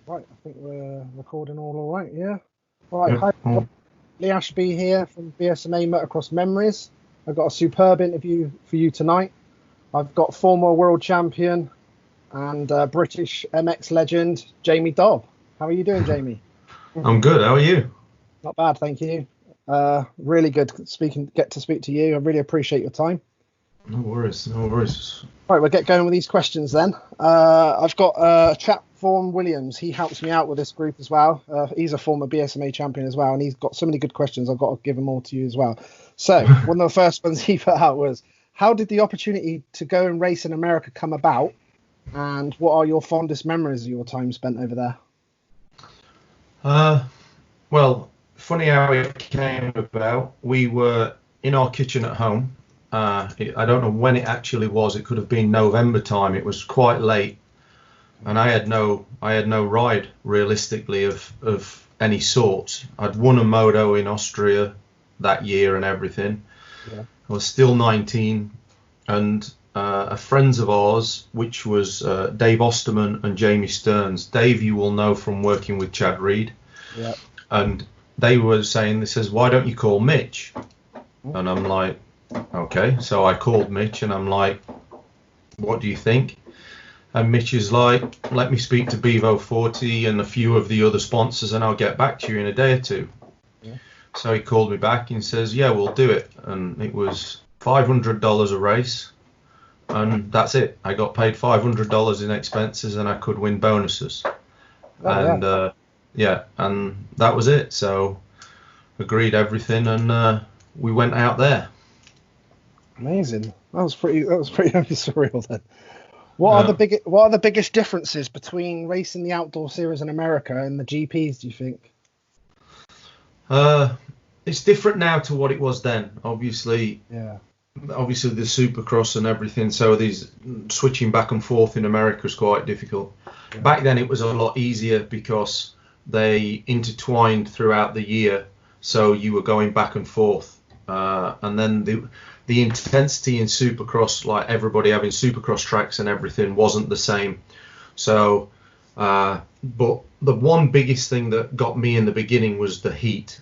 Right, I think we're recording all right, yeah? Right, Yep. hi, Oh, Lee Ashby here from BSMA Motocross Memories. I've got a superb interview for you tonight. I've got former world champion and British MX legend, Jamie Dobb. How are you doing, Jamie? I'm good. How are you? Not bad, thank you. Really good get to speak to you. I really appreciate your time. No worries. No worries. Right, we'll get going with these questions then. I've got a chap, Vaughan Williams. He helps me out with this group as well. He's a former BSMA champion as well, and he's got so many good questions. I've got to give them all to you as well. So, one of the first ones he put out was, how did the opportunity to go and race in America come about? And what are your fondest memories of your time spent over there? Well, funny how it came about. We were in our kitchen at home. I don't know when it actually was. It could have been November time. It was quite late, and I had no ride realistically of any sort. I'd won a moto in Austria that year and everything. Yeah. I was still 19, and a friends of ours, which was Dave Osterman and Jamie Stearns. Dave, you will know from working with Chad Reed. Yeah. And they were saying, they says, why don't you call Mitch? And I'm like, okay. So I called Mitch and I'm like, what do you think? And Mitch is like, let me speak to Bevo 40 and a few of the other sponsors and I'll get back to you in a day or two. Yeah. So he called me back and says, yeah, we'll do it. And it was $500 a race. And that's it. I got paid $500 in expenses and I could win bonuses. Yeah, and that was it. So agreed everything, and we went out there. Amazing. That was pretty surreal then. What are the biggest differences between racing the outdoor series in America and the GPs, do you think? It's different now to what it was then. Obviously Yeah. the Supercross and everything. So these switching back and forth in America is quite difficult. Yeah. Back then it was a lot easier because they intertwined throughout the year, so you were going back and forth, and then the intensity in Supercross, like everybody having Supercross tracks and everything, wasn't the same. So, but the one biggest thing that got me in the beginning was the heat.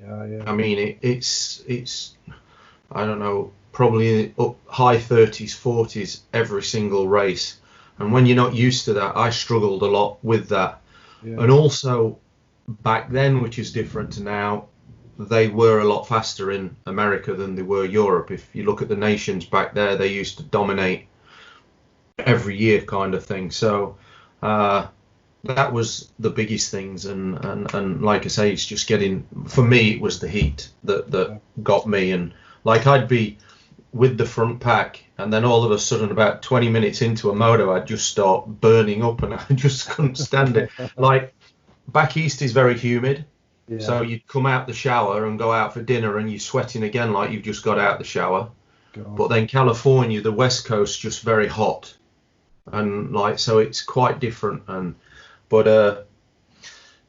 Yeah. I mean, it's I don't know, probably up high 30s, 40s every single race, and when you're not used to that, I struggled a lot with that. Yeah. And also back then, which is different to now, they were a lot faster in America than they were Europe. If you look at the nations back there, they used to dominate every year kind of thing. So that was the biggest things. And like I say, it's just for me, it was the heat that got me. And like I'd be with the front pack, and then all of a sudden, about 20 minutes into a moto, I'd just start burning up, and I just couldn't stand it. Like, back east is very humid, so you'd come out the shower and go out for dinner, and you're sweating again like you've just got out the shower. God. But then California, the west coast, just very hot, and like so it's quite different. But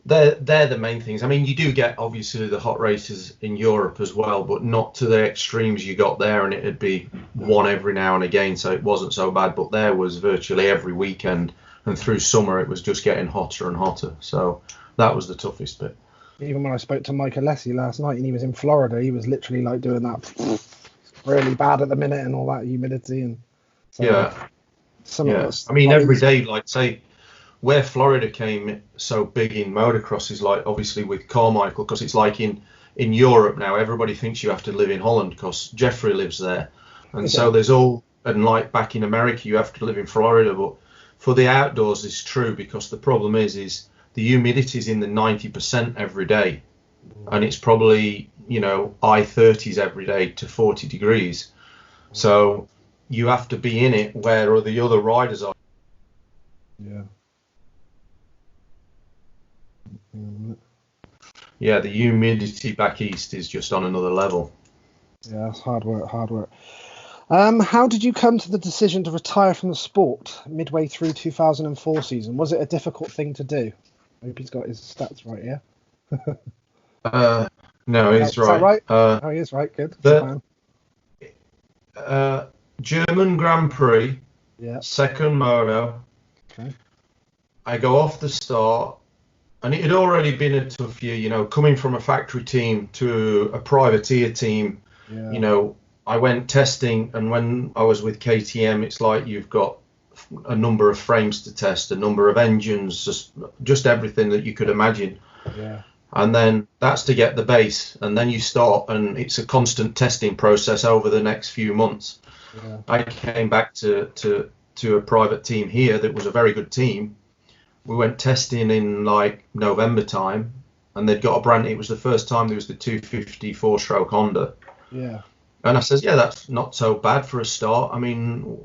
they're the main things. I mean, you do get obviously the hot races in Europe as well, but not to the extremes you got there, and it'd be one every now and again, so it wasn't so bad. But there was virtually every weekend, and through summer it was just getting hotter and hotter. So that was the toughest bit. Even when I spoke to Mike Alessi last night and he was in Florida, he was literally like doing that really bad at the minute and all that humidity. And so yeah. I mean, every day, like say, where Florida came so big in motocross is like obviously with Carmichael, because it's like in Europe now, everybody thinks you have to live in Holland because Jeffrey lives there. And so there's and like back in America, you have to live in Florida. But for the outdoors, it's true, because the problem is the humidity is in the 90% every day. And it's probably, high 30s every day to 40 degrees. So you have to be in it where the other riders are. Yeah. Yeah, the humidity back east is just on another level. Yeah, it's hard work. How did you come to the decision to retire from the sport midway through 2004 season? Was it a difficult thing to do? I hope he's got his stats right here. No, he's right. Is that right? He is right. Good. German Grand Prix, yeah. second moto. Okay. I go off the start, and it had already been a tough year, coming from a factory team to a privateer team. Yeah. I went testing, and when I was with KTM, it's like you've got a number of frames to test, a number of engines, just everything that you could imagine. Yeah. And then that's to get the base, and then you start, and it's a constant testing process over the next few months. Yeah. I came back to a private team here that was a very good team. We went testing in like November time, and they'd got it was the first time there was the 250 4-stroke Honda. Yeah. And I says, yeah, that's not so bad for a start. I mean,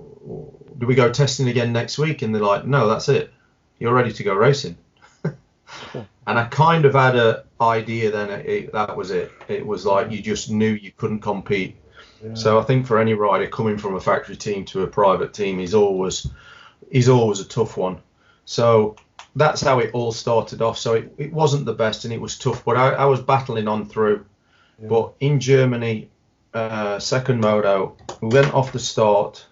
do we go testing again next week? And they're like, no, that's it. You're ready to go racing. Cool. And I kind of had an idea then that was it. It was like you just knew you couldn't compete. Yeah. So I think for any rider coming from a factory team to a private team is always a tough one. So that's how it all started off. So it wasn't the best, and it was tough, but I was battling on through. Yeah. But in Germany, second moto, we went off the start,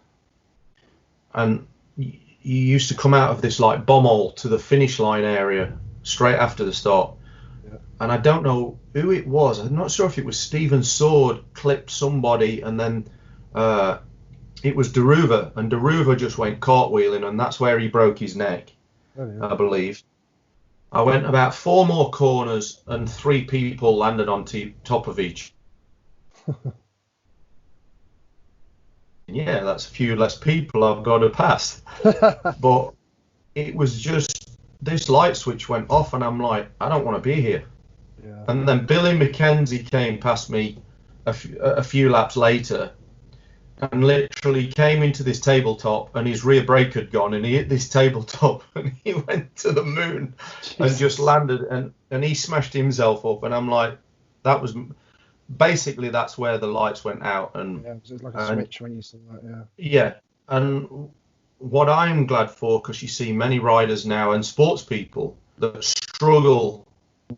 and you used to come out of this like bomb hole to the finish line area straight after the start. Yeah. And I don't know who it was. I'm not sure if it was Steven Sword clipped somebody, and then it was Deruva, and Deruva just went cartwheeling, and that's where he broke his neck. Oh, yeah. I believe. I went about 4 more corners, and 3 people landed on top of each. Yeah, that's a few less people I've got to pass. But it was just this light switch went off, and I'm like, I don't want to be here. Yeah. And then Billy McKenzie came past me a few laps later, and literally came into this tabletop, and his rear brake had gone, and he hit this tabletop, and he went to the moon. Jesus. And just landed, and he smashed himself up, and I'm like, that was basically, that's where the lights went out. And yeah, it was like a switch when you saw that. Yeah. Yeah, and what I'm glad for, because you see many riders now and sports people that struggle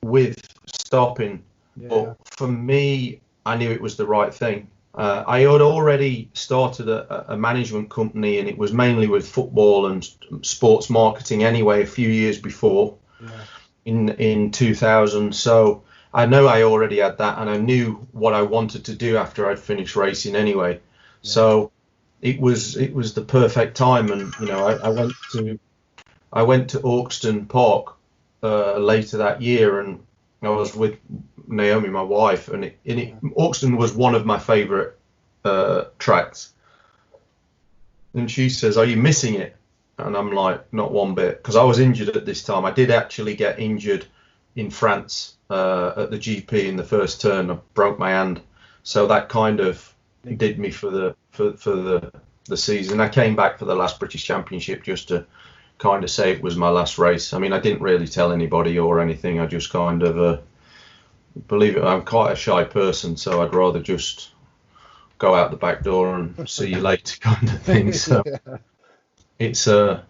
with stopping, but for me, I knew it was the right thing. I had already started a management company, and it was mainly with football and sports marketing anyway, a few years before, in 2000. So I know I already had that, and I knew what I wanted to do after I'd finished racing anyway. Yeah. So it was the perfect time, and I went to Auxton Park later that year, and I was with Naomi, my wife, and Auxton was one of my favourite tracks. And she says, "Are you missing it?" And I'm like, "Not one bit," because I was injured at this time. I did actually get injured in France at the GP in the first turn. I broke my hand, so that kind of did me for the season. I came back for the last British Championship just to kind of say it was my last race. I mean, I didn't really tell anybody or anything. I just kind of believe it. I'm quite a shy person, so I'd rather just go out the back door and see you later kind of thing. So it's so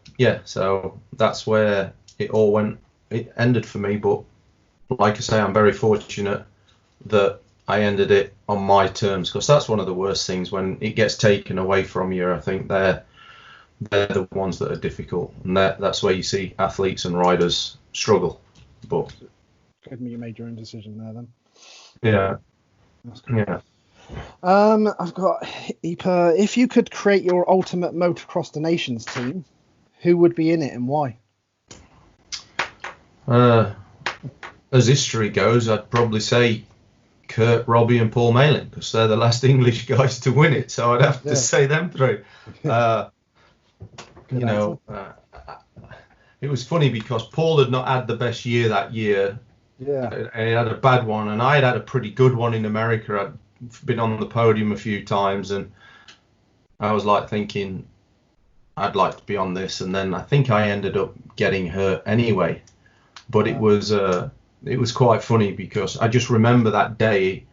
that's where it all went. It ended for me, but like I say, I'm very fortunate that I ended it on my terms, because that's one of the worst things when it gets taken away from you. I think they're the ones that are difficult, and that's where you see athletes and riders struggle. But good, you made your own decision there then. Yeah. That's cool. Yeah. I've got if you could create your ultimate Motocross Nations team, who would be in it and why? As history goes, I'd probably say Kurt, Robbie, and Paul Malin, because they're the last English guys to win it. So I'd have to say them three. It was funny because Paul had not had the best year that year. Yeah. He had a bad one, and I had a pretty good one in America. I'd been on the podium a few times, and I was like thinking I'd like to be on this, and then I think I ended up getting hurt anyway. But it was quite funny because I just remember that day.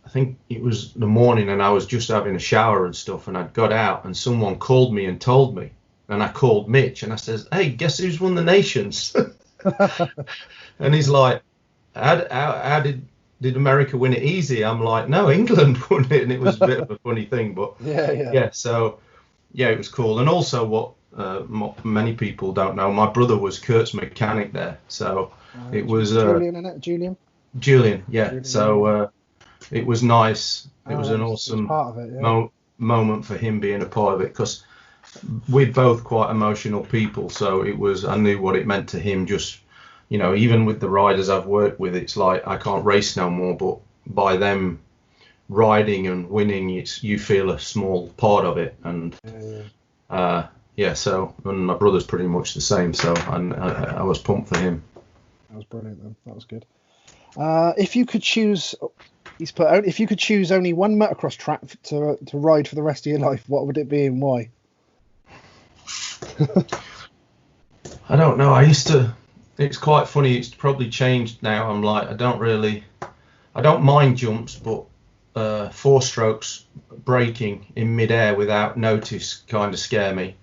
I think it was the morning, and I was just having a shower and stuff, and I'd got out, and someone called me and told me, and I called Mitch, and I says, "Hey, guess who's won the Nations?" And he's like, how did America win it easy? I'm like, no, England won it, and it was a bit of a funny thing, but yeah. So yeah, it was cool. And also many people don't know, my brother was Kurt's mechanic there. So it was Julian, innit? Julian. Julian, yeah. Julian, So it was nice. It was an It was awesome part of it, yeah. moment for him being a part of it, because we're both quite emotional people. So I knew what it meant to him. Just, even with the riders I've worked with, it's like I can't race no more, but by them riding and winning, you feel a small part of it. And so, and my brother's pretty much the same. So I was pumped for him. That was brilliant, then. That was good. If you could choose, if you could choose only one motocross track to ride for the rest of your life, what would it be and why? I don't know. It's quite funny. It's probably changed now. I'm like, I don't mind jumps, but 4 strokes braking in midair without notice kind of scare me.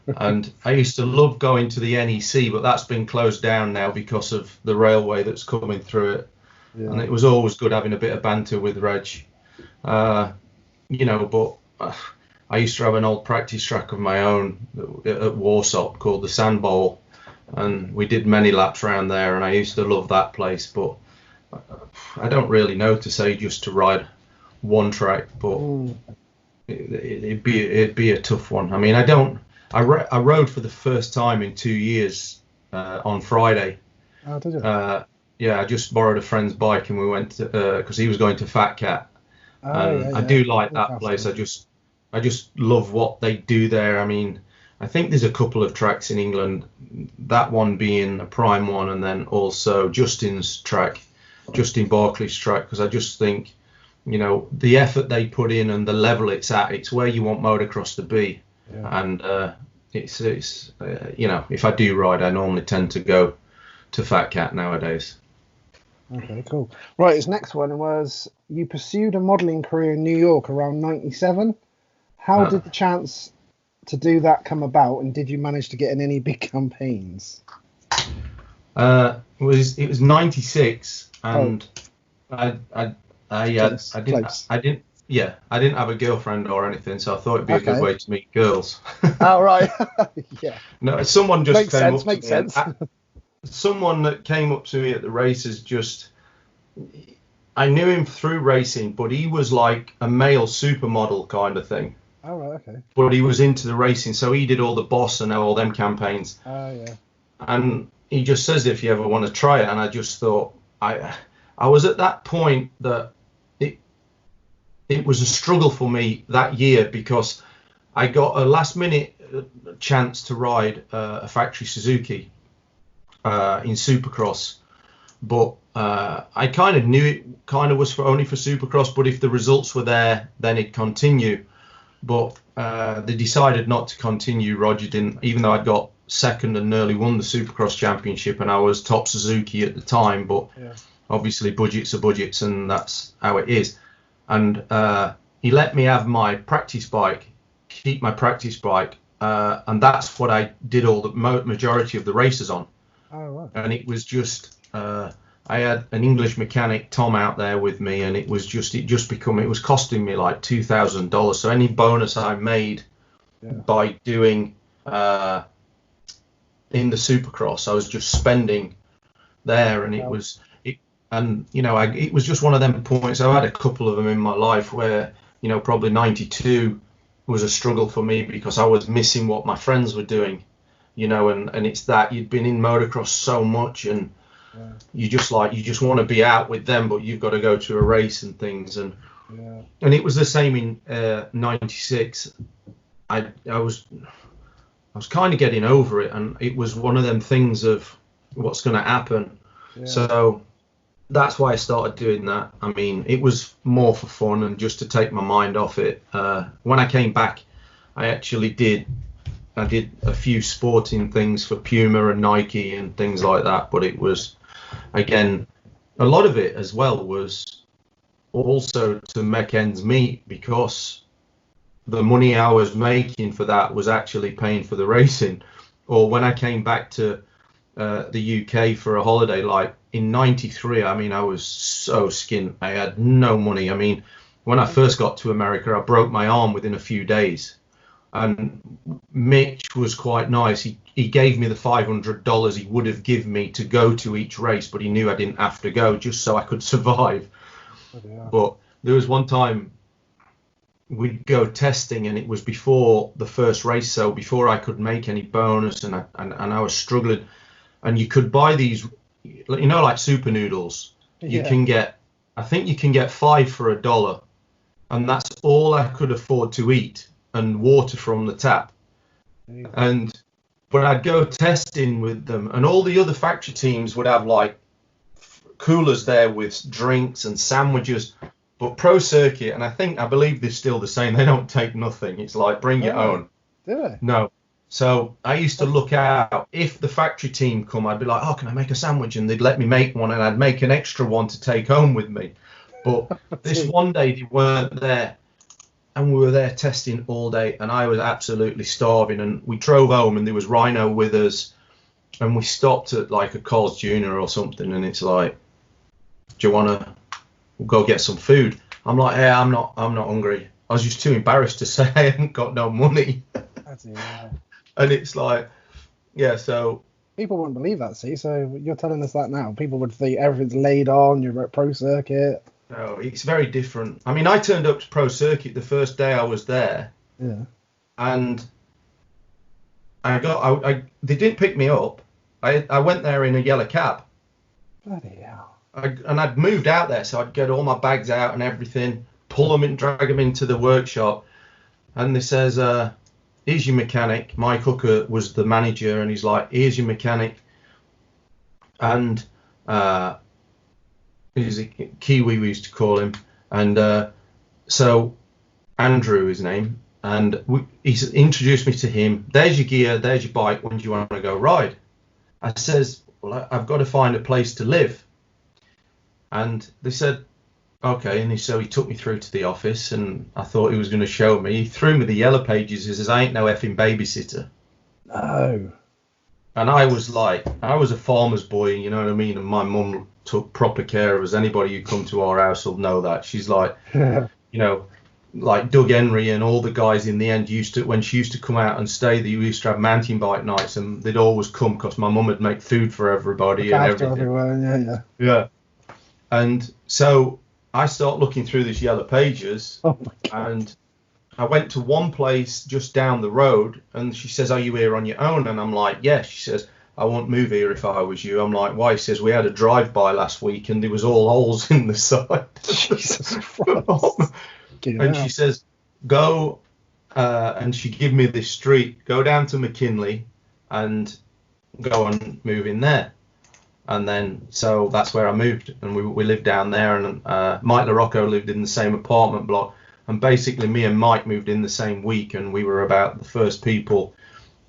And I used to love going to the NEC, but that's been closed down now because of the railway that's coming through it. Yeah. And it was always good having a bit of banter with Reg. But I used to have an old practice track of my own at Warsaw called the Sand Bowl, and we did many laps around there, and I used to love that place. But I don't really know to say just to ride one track, but it'd be a tough one. I mean, I rode for the first time in 2 years on Friday. Oh, did you? Yeah, I just borrowed a friend's bike and we went because he was going to Fat Cat. I do like that place. I just love what they do there. I mean, I think there's a couple of tracks in England, that one being a prime one, and then also Justin Barclay's track, because I just think, the effort they put in and the level it's at, it's where you want motocross to be. Yeah. And it's if I do ride, I normally tend to go to Fat Cat nowadays. Okay, cool. Right, his next one was, you pursued a modelling career in New York around 97. How did the chance to do that come about, and did you manage to get in any big campaigns? It was 96, and I didn't have a girlfriend or anything, so I thought it'd be a good way to meet girls. Oh, right. Yeah. No, someone just makes came sense, up makes to me. Sense. Someone that came up to me at the races, I knew him through racing, but he was like a male supermodel kind of thing. Oh, right, okay. But he was into the racing, so he did all the Boss and all them campaigns. Oh, yeah. And he just says, if you ever want to try it, and I just thought, I was at that point that it was a struggle for me that year, because I got a last minute chance to ride a factory Suzuki in Supercross, but I kind of knew it kind of was only for Supercross, but if the results were there, then it'd continue. But they decided not to continue. Roger didn't, even though I'd got second and nearly won the Supercross championship, and I was top Suzuki at the time, but obviously budgets are budgets, and that's how it is. And he let me have my practice bike, keep my practice bike, and that's what I did all the majority of the races on. Oh, right. And it was just, I had an English mechanic, Tom, out there with me, and it was costing me like $2,000. So any bonus I made by doing in the Supercross, I was just spending there, and it was just one of them points. I've had a couple of them in my life where, probably 92 was a struggle for me, because I was missing what my friends were doing, and it's that you'd been in motocross so much, and you just want to be out with them, but you've got to go to a race and things, and it was the same in 96. I was kind of getting over it, and it was one of them things of what's going to happen. So that's why I started doing that. I mean, it was more for fun and just to take my mind off it. When I came back, I did a few sporting things for Puma and Nike and things like that. But it was, again, a lot of it as well was also to make ends meet, because the money I was making for that was actually paying for the racing. Or when I came back to the UK for a holiday, like in 93, I mean, I was so skint. I had no money. I mean, when I first got to America, I broke my arm within a few days. And Mitch was quite nice. He gave me the $500 he would have given me to go to each race, but he knew I didn't have to go just so I could survive. Oh, yeah. But there was one time we'd go testing, and it was before the first race, so before I could make any bonus, and I was struggling. And you could buy these, like super noodles. You can get, I think you can get 5 for $1, and that's all I could afford to eat, and water from the tap. But I'd go testing with them, and all the other factory teams would have like coolers there with drinks and sandwiches. But Pro Circuit, and I believe they're still the same, they don't take nothing. It's like bring your own. Do they? No. So I used to look out. If the factory team come, I'd be like, oh, can I make a sandwich? And they'd let me make one, and I'd make an extra one to take home with me. But this one day they weren't there, and we were there testing all day, and I was absolutely starving. And we drove home, and there was Rhino with us, and we stopped at like a Carl's Jr. or something, and it's like, do you want to go get some food? I'm like, hey, I'm not hungry. I was just too embarrassed to say I hadn't got no money. And it's like, yeah, so people wouldn't believe that. See, so you're telling us that now. People would think everything's laid on. You're at Pro Circuit. No, it's very different. I mean, I turned up to Pro Circuit the first day I was there. Yeah. And they didn't pick me up. I went there in a yellow cab. Bloody hell. And I'd moved out there, so I'd get all my bags out and everything, pull them and drag them into the workshop. And they says, here's your mechanic. Mike Hooker was the manager, and he's like, here's your mechanic. And he's a Kiwi, we used to call him. And so Andrew, his name, and he's introduced me to him. There's your gear, there's your bike. When do you want to go ride? I says, well, I've got to find a place to live. And they said, okay. And so he took me through to the office, and I thought he was going to show me. He threw me the yellow pages. He says, I ain't no effing babysitter. No. And I was like, I was a farmer's boy, you know what I mean? And my mum took proper care of us. Anybody who come to our house will know that. She's like, you know, like Doug Henry and all the guys in the end when she used to come out and stay, they used to have mountain bike nights, and they'd always come because my mum would make food for everybody and everything. Everywhere, yeah. And so I start looking through these yellow pages, and I went to one place just down the road, and she says, are you here on your own? And I'm like, yeah. She says, I won't move here if I was you. I'm like, why? She says, we had a drive-by last week, and there was all holes in the side. Jesus Christ. And she says, go, and she gave me this street, go down to McKinley and go and move in there. And then, so that's where I moved, and we lived down there, and Mike LaRocco lived in the same apartment block, and basically me and Mike moved in the same week, and we were about the first people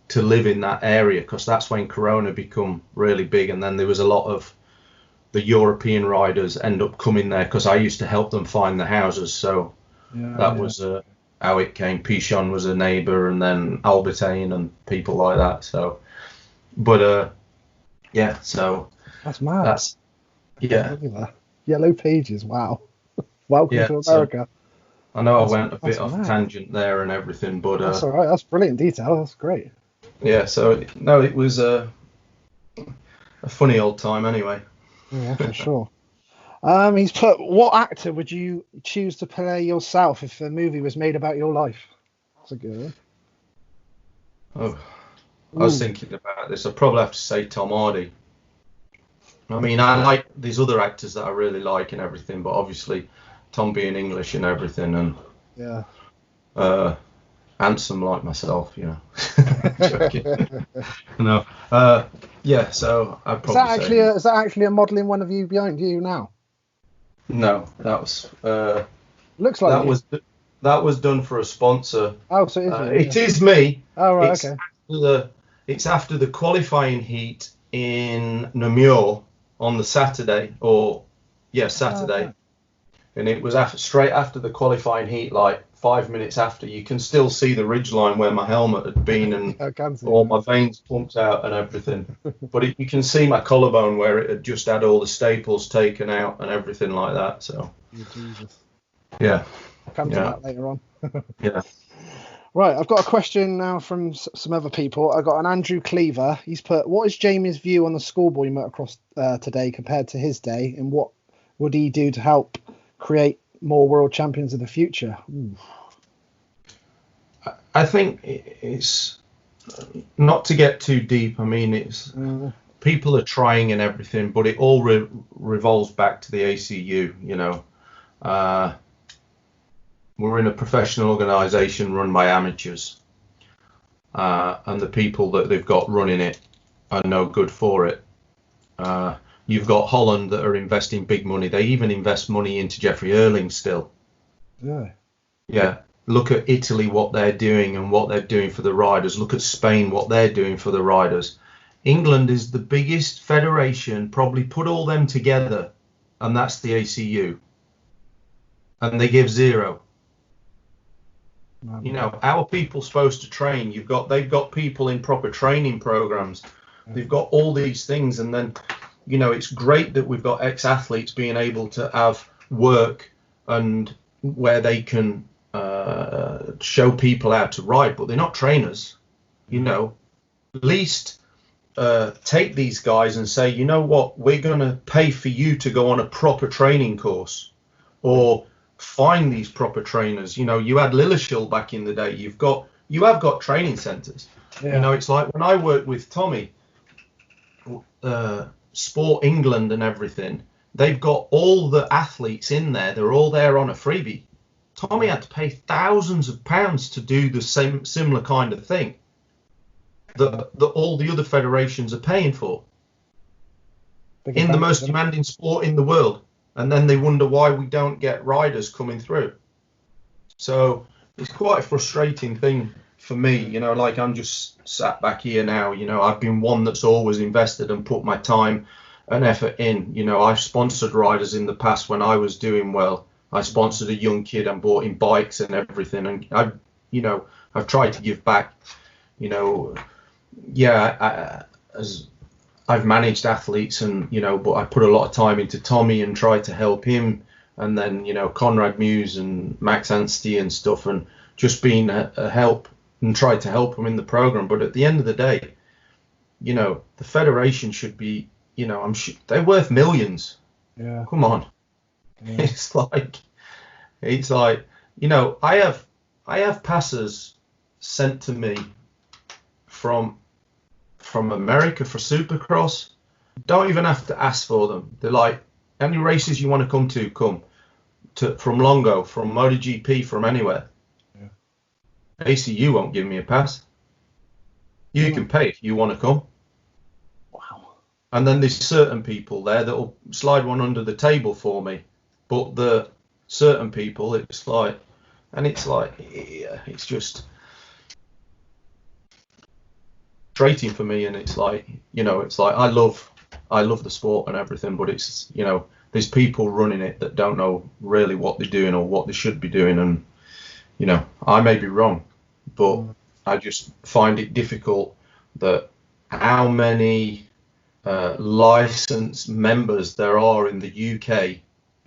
to live in that area, because that's when Corona become really big, and then there was a lot of the European riders end up coming there, because I used to help them find the houses, so that was how it came. Pichon was a neighbour, and then Albertine and people like that, so, but, yeah, so... That's mad. That's, yeah. Yellow pages, wow. Welcome to America. So, I know I went a bit off tangent there and everything, but... That's all right, that's brilliant detail, that's great. Yeah, so, no, it was a funny old time anyway. Yeah, for sure. He's put, what actor would you choose to play yourself if a movie was made about your life? That's a good one. Oh, I was thinking about this. I'd probably have to say Tom Hardy. I mean, I like these other actors that I really like and everything, but obviously Tom being English and everything, and handsome like myself, you know. No, yeah. So I'd probably say. Is that actually a modelling one of you behind you now? No, that was. Looks like that was done for a sponsor. Oh, so it is me. Oh, right, okay. It's after the qualifying heat in Namur on the Saturday, Saturday. Okay. And it was straight after the qualifying heat, like 5 minutes after. You can still see the ridgeline where my helmet had been, and all my veins pumped out and everything. But you can see my collarbone where it had just had all the staples taken out and everything like that. So, Jesus. Yeah. I'll come to that later on. Yeah. Right, I've got a question now from some other people. I've got an Andrew Cleaver. He's put, what is Jamie's view on the schoolboy motocross today compared to his day, and what would he do to help create more world champions of the future? Ooh. I think it's not to get too deep. I mean, it's people are trying and everything, but it all revolves back to the ACU. You know, we're in a professional organisation run by amateurs, and the people that they've got running it are no good for it. You've got Holland that are investing big money. They even invest money into Jeffrey Erling still. Yeah. Yeah. Look at Italy, what they're doing and what they're doing for the riders. Look at Spain, what they're doing for the riders. England is the biggest federation, probably put all them together, and that's the ACU. And they give zero. You know, our people supposed to train. They've got people in proper training programs. They've got all these things, and then, you know, it's great that we've got ex-athletes being able to have work and where they can show people how to ride, but they're not trainers. You know, at least take these guys and say, you know what, we're going to pay for you to go on a proper training course, or find these proper trainers. You know, you had Lilleshall back in the day. You have got training centres. Yeah. You know, it's like when I worked with Tommy, Sport England and everything, they've got all the athletes in there. They're all there on a freebie. Tommy had to pay thousands of pounds to do the similar kind of thing that all the other federations are paying for in the most demanding sport in the world. And then they wonder why we don't get riders coming through. So it's quite a frustrating thing for me. You know, like I'm just sat back here now. You know, I've been one that's always invested and put my time and effort in. You know, I've sponsored riders in the past when I was doing well. I sponsored a young kid and bought him bikes and everything. And I've tried to give back. You know, as I've managed athletes, and you know, but I put a lot of time into Tommy and tried to help him, and then, you know, Conrad Muse and Max Anstey and stuff, and just being a help and tried to help them in the program. But at the end of the day, you know, the federation should be, you know, they're worth millions. Yeah. Come on. Yeah. It's like, you know, I have passes sent to me from America for Supercross. Don't even have to ask for them. They're like, any races you want to come to, come to, from Longo, from MotoGP, from anywhere. Yeah. ACU won't give me a pass. You can pay if you want to come. Wow. And then there's certain people there that'll slide one under the table for me. But the certain people, it's like, yeah, it's just frustrating for me. And it's like, you know, it's like I love the sport and everything, but it's, you know, there's people running it that don't know really what they're doing or what they should be doing. And, you know, I may be wrong, but I just find it difficult that how many licensed members there are in the UK.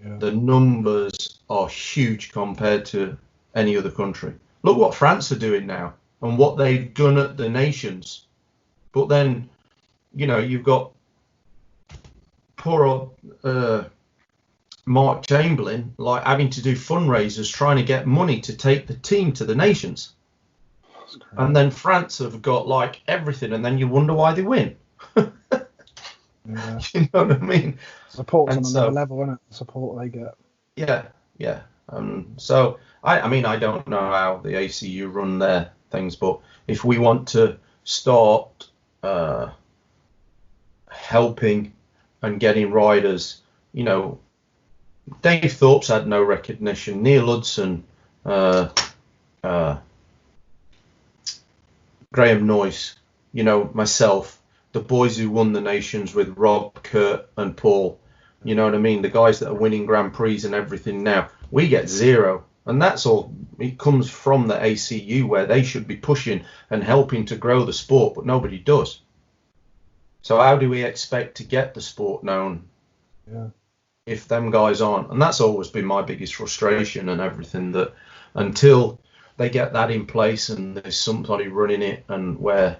Yeah. The numbers are huge compared to any other country. Look what France are doing now and what they've done at the Nations. But then, you know, you've got poor old Mark Chamberlain, like, having to do fundraisers trying to get money to take the team to the Nations. And then France have got like everything, and then you wonder why they win. Yeah. You know what I mean? Support's on another level, isn't it? The support they get. Yeah. So I mean, I don't know how the ACU run their things, but if we want to start helping and getting riders, you know, Dave Thorpe's had no recognition. Neil Hudson, Graham Noyce, you know, myself, the boys who won the Nations with Rob, Kurt and Paul, you know what I mean? The guys that are winning Grand Prix and everything now, we get zero. And that's all, it comes from the ACU, where they should be pushing and helping to grow the sport, but nobody does. So how do we expect to get the sport known if them guys aren't? And that's always been my biggest frustration and everything, that until they get that in place and there's somebody running it, and where,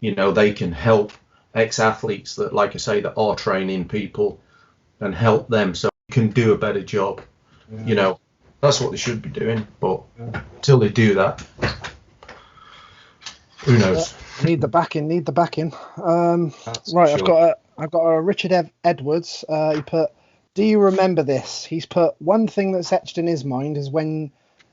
they can help ex-athletes that, like I say, that are training people and help them so you can do a better job. That's what they should be doing, but until they do that, who knows? Need the backing. Right, sure. I've got a Richard Edwards. He put, do you remember this? He's put, one thing that's etched in his mind is when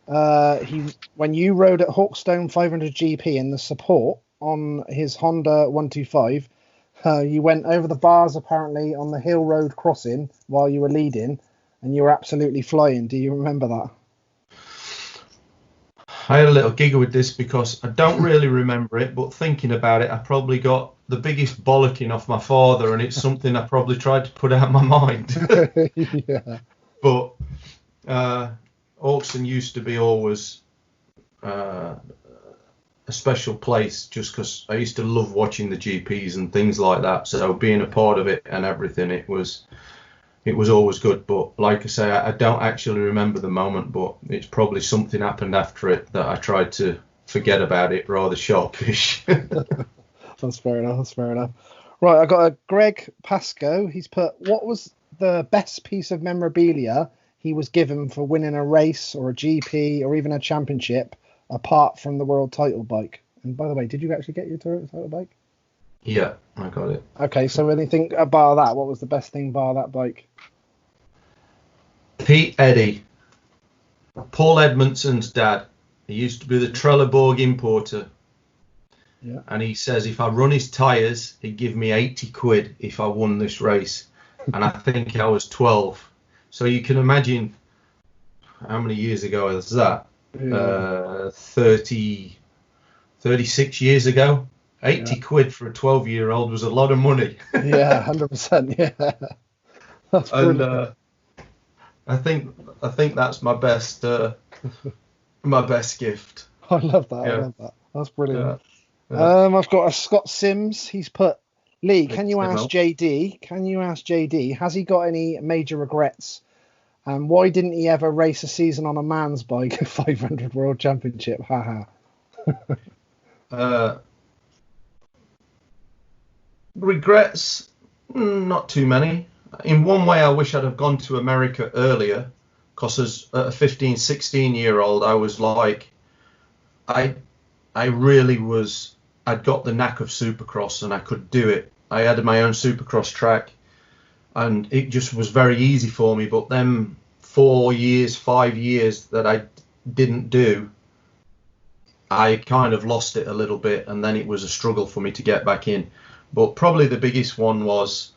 you rode at Hawkstone 500 GP in the support on his Honda 125. You went over the bars apparently on the Hill Road crossing while you were leading, and you were absolutely flying. Do you remember that? I had a little giggle with this because I don't really remember it, but thinking about it, I probably got the biggest bollocking off my father, and it's something I probably tried to put out of my mind. Yeah. But Hawkstone used to be always a special place, just because I used to love watching the GPs and things like that. So being a part of it and everything, it was always good. But like I say, I don't actually remember the moment, but it's probably something happened after it that I tried to forget about it rather sharpish. That's fair enough. Right, I got a Greg Pascoe. He's put, what was the best piece of memorabilia he was given for winning a race or a GP or even a championship apart from the world title bike? And by the way, did you actually get your title bike? Yeah, I got it. Okay, so anything bar that, what was the best thing bar that bike? Pete Eddy, Paul Edmondson's dad. He used to be the Trelleborg importer. Yeah. And he says if I run his tyres, he'd give me 80 quid if I won this race. And I think I was 12. So you can imagine how many years ago was that? Yeah. 36 years ago. 80 quid for a 12-year-old was a lot of money. Yeah, 100%. Yeah. That's brilliant. And I think that's my best gift. I love that. Yeah. I love that. That's brilliant. Yeah. I've got a Scott Sims. He's put, Lee, can you ask JD, has he got any major regrets? And why didn't he ever race a season on a man's bike, 500 World Championship? Haha. Regrets? Not too many. In one way, I wish I'd have gone to America earlier, because as a 15, 16-year-old, I was like, I really was, I'd got the knack of Supercross and I could do it. I had my own Supercross track and it just was very easy for me. But then 5 years that I didn't do, I kind of lost it a little bit, and then it was a struggle for me to get back in. But probably the biggest one was,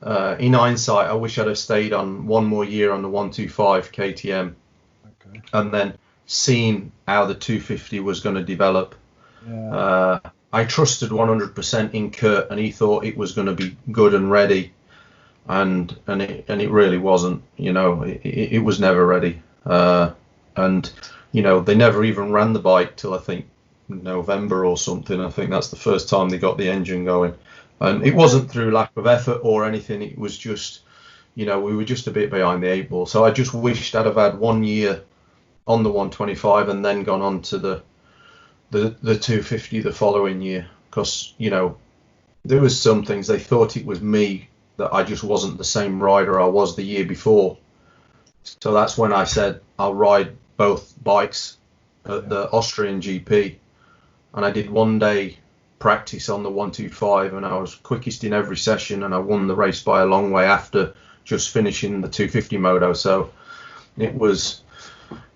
in hindsight, I wish I'd have stayed on one more year on the 125 KTM, and then seen how the 250 was going to develop. Yeah. I trusted 100% in Kurt, and he thought it was going to be good and ready, and it really wasn't. It was never ready, and they never even ran the bike till I think November or something. I think that's the first time they got the engine going. And it wasn't through lack of effort or anything. It was just, we were just a bit behind the 8 ball. So I just wished I'd have had 1 year on the 125 and then gone on to the 250 the following year. Because, there was some things they thought it was me, that I just wasn't the same rider I was the year before. So that's when I said I'll ride both bikes at the Austrian GP. And I did 1 day practice on the 125, and I was quickest in every session, and I won the race by a long way after just finishing the 250 moto. So it was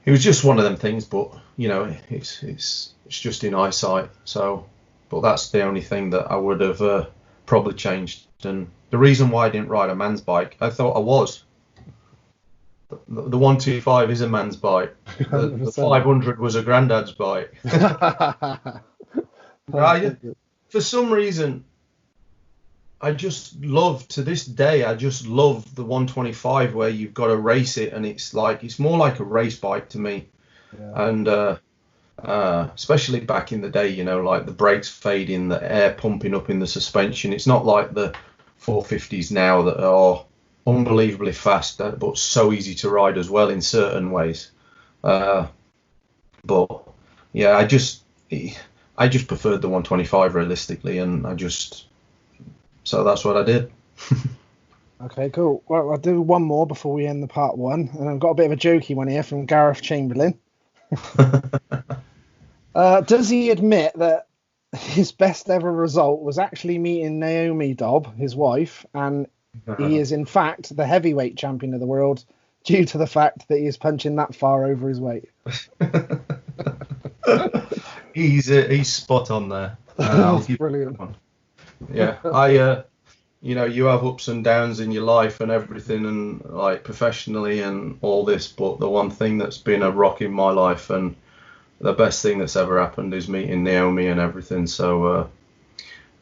just one of them things, but it's just in eyesight. So, but that's the only thing that I would have probably changed. And the reason why I didn't ride a man's bike, I thought I was. The 125 is a man's bike. The 500 was a granddad's bike. For some reason, to this day, I just love the 125 where you've got to race it, and it's more like a race bike to me. Yeah. And especially back in the day, like the brakes fading, the air pumping up in the suspension. It's not like the 450s now that are unbelievably fast, but so easy to ride as well in certain ways. But yeah, I just preferred the 125 realistically, and so that's what I did. Okay, cool. Well, I'll do one more before we end the part one, and I've got a bit of a jokey one here from Gareth Chamberlain. Does he admit that his best ever result was actually meeting Naomi Dobb, his wife, and he is in fact the heavyweight champion of the world due to the fact that he is punching that far over his weight? He's spot on there. That's brilliant. Yeah, you have ups and downs in your life and everything, and like professionally and all this, but the one thing that's been a rock in my life and the best thing that's ever happened is meeting Naomi and everything. So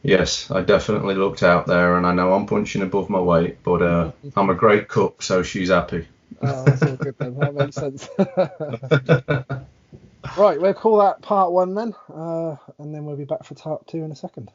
yes, I definitely looked out there, and I know I'm punching above my weight, but I'm a great cook, so she's happy. Oh, that's all good then. That makes sense. Right, we'll call that part one then, and then we'll be back for part two in a second.